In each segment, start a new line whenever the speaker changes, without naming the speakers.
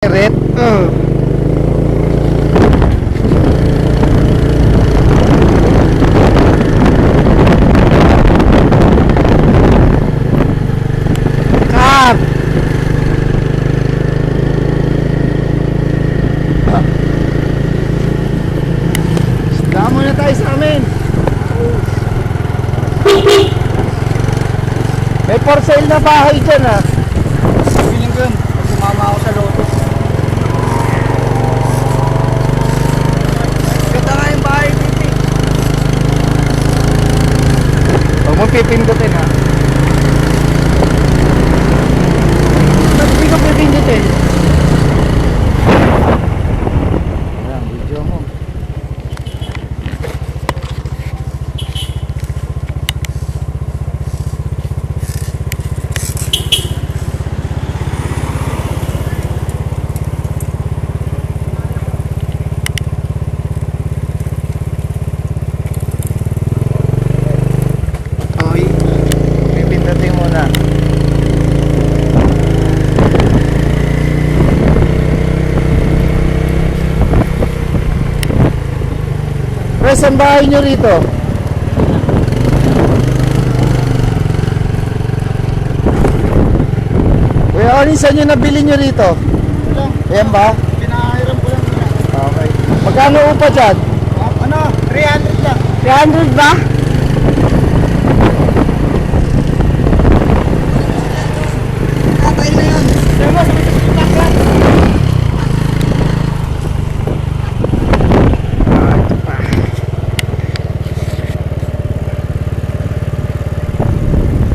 Red? Kap! Isda muna tayo sa amin. May for sale na bahay dyan ah.
Feeling ko yun, pag sumama ako sa Lotus. Ganda nga yung bahay dito eh.
Huwag mo pipindutin ha. Ba't hindi ko pipindutin? Ayan, video mo. Okay, pipindutin muna. Pre, saan bahay nyo rito? Kuya Oni, saan nyo nabili nyo rito? Ayan ba?
Pinahiram ko lang nila.
Okay. Magkano upa dyan?
Ano? 300 lang.
300 ba?
Okay na yun. Sabi mo, sabi sa taklat.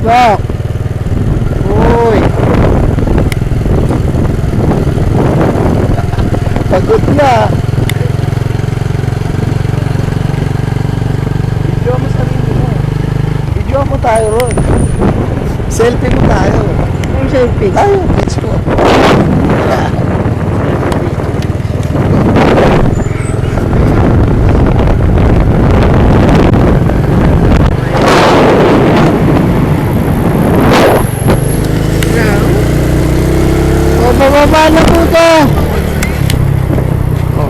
Bak! Uy! Pagod na! Video mo sarili mo. Video mo tayo ron. Selfie mo tayo.
Ang selfie.
Tayo, video mo. O, bababa na po to. Oh.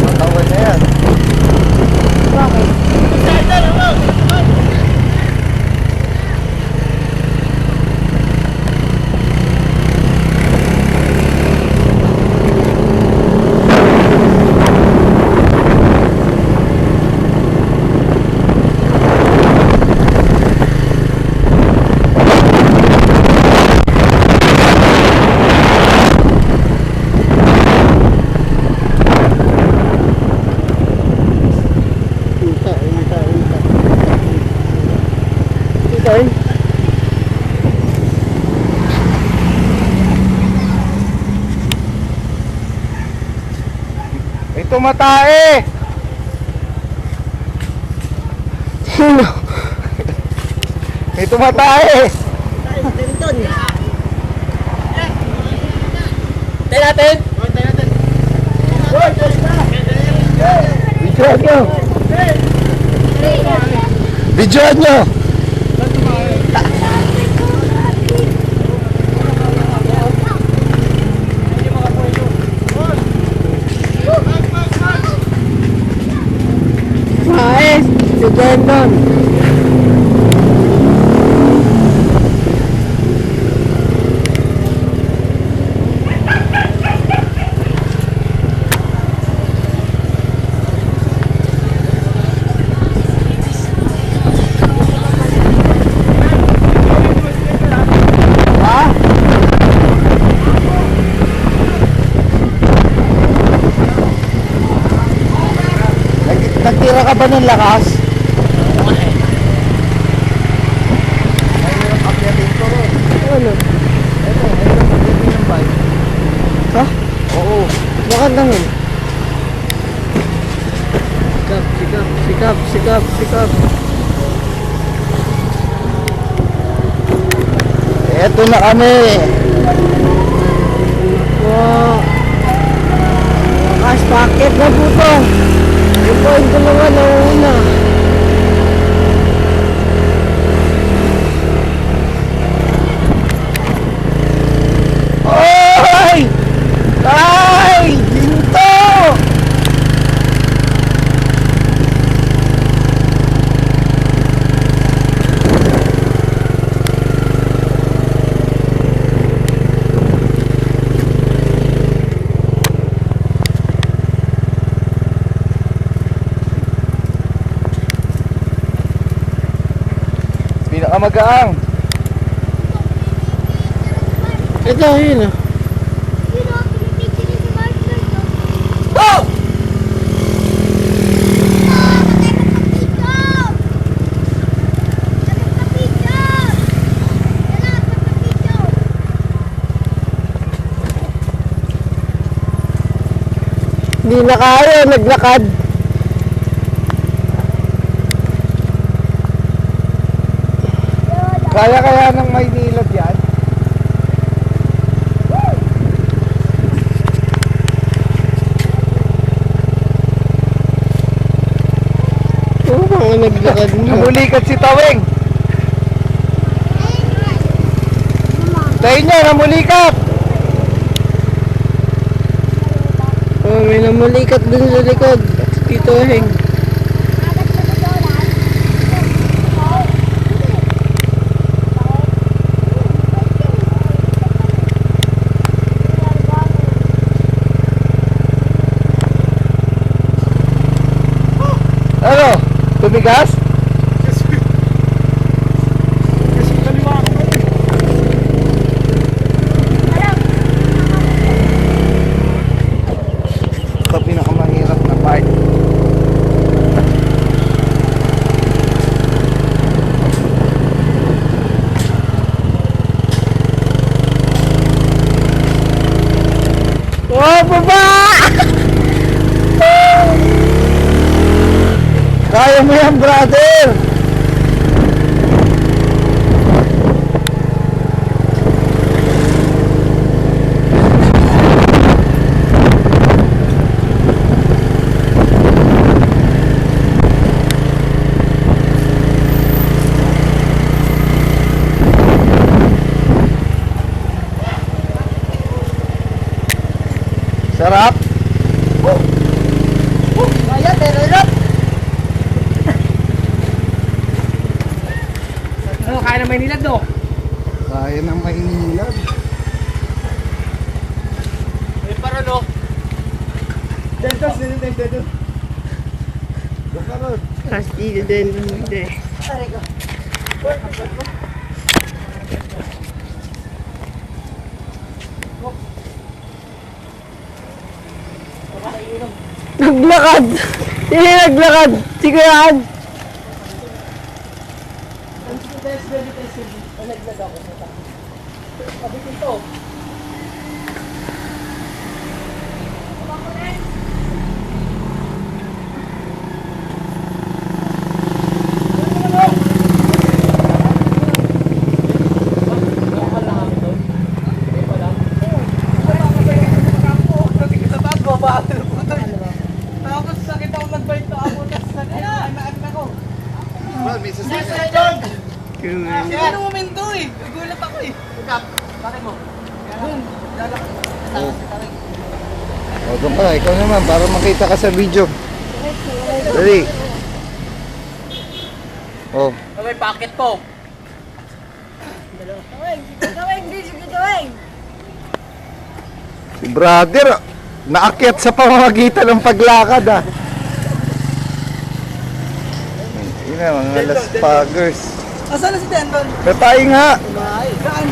Matawad na yan. May tumatae! Sino? May tumatae!
Tayo natin.
Videoan nyo! Videoan nyo!
Maes, si Brandon.
Ha? Nagtira ka ba ng lakas? Mahirap akyatin ko rin.
Ano?
Ito, mahirap akyatin ng bike.
Ha?
Oo.
Bakit naman? Sikap, sikap, sikap, sikap, sikap.
Eto na kami.
Wow. Lakas packet na po to. Ito yung dalawa na una.
Oy! Ay! Ginto! Pinakamagaang.
Ito, yun ah.
Oh!
Hindi na kaya, naglakad.
Kaya ng Maynilad yan?
Oo, mga naglakad mo.
Namulikat si Taweng. Tayo niya, namulikat.
Oh, may namulikat dun sa likod. Tito Heng.
Ano? Tumigas? Ito pinakamahirap na part.
Oh, baba!
Kaya mo yan, brother! Sarap?
Kaya, pero hirap. Ano, kaya na Maynila do?
Kaya ng Maynilad.
Eh, para no? Dentos, dentos.
Bukarod.
Kasi din, hindi.
Aray ko.
Naglakad! Hindi naglakad! Siguraan!
Tapos sakit ako nag-bite na ako. Tapos nag-anak ako.
Well, Mrs.
Ano momento eh? Nagulat ako eh. Bakit mo? Doon.
Oh. O, doon ka. Ikaw naman, para makita ka sa video. Dali. Oh.
May packet po.
Si brother, naakyat sa pamamagitan ng paglakad ah. Yun na, mga Las Pagers.
Asan na si Tendon?
Natay nga.
Saan?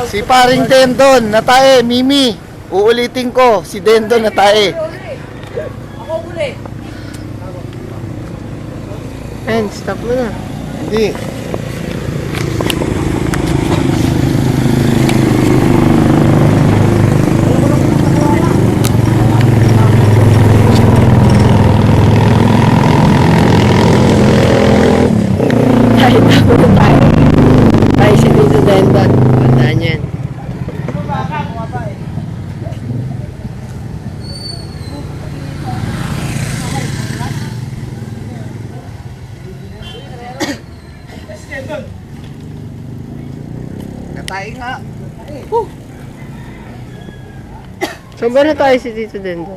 Si paring Dendon, natae, Mimi. Uulitin ko, si Dendon natae.
Ako uli.
Ayan, stop mo na.
Hindi. Kakain nga.
Saan ba na tayo si Tito Dendo?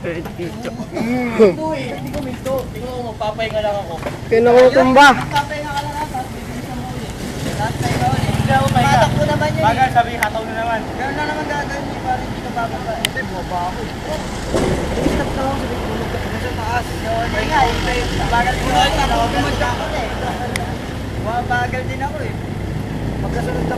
Eh, Tito.
Minto eh. Hindi ko minto. Tingnan mo, magpapahinga lang ako.
Kinukutumba.
Magpapahinga ka lang ako. Bibilisan mo ulit. Lahat tayo na ulit. Hindi ako pahinga. Matakbo naman yun. Bagal sabi, hataw na naman. Gano'n na naman gagawin mo para hindi ka bababa. Hindi, bumaba ako. Stop ka lang sa bigulog ka. Nasa taas. Pahinga eh. Bagal din ako. Bagal din ako eh. Bagal din ako eh. Magkasunod na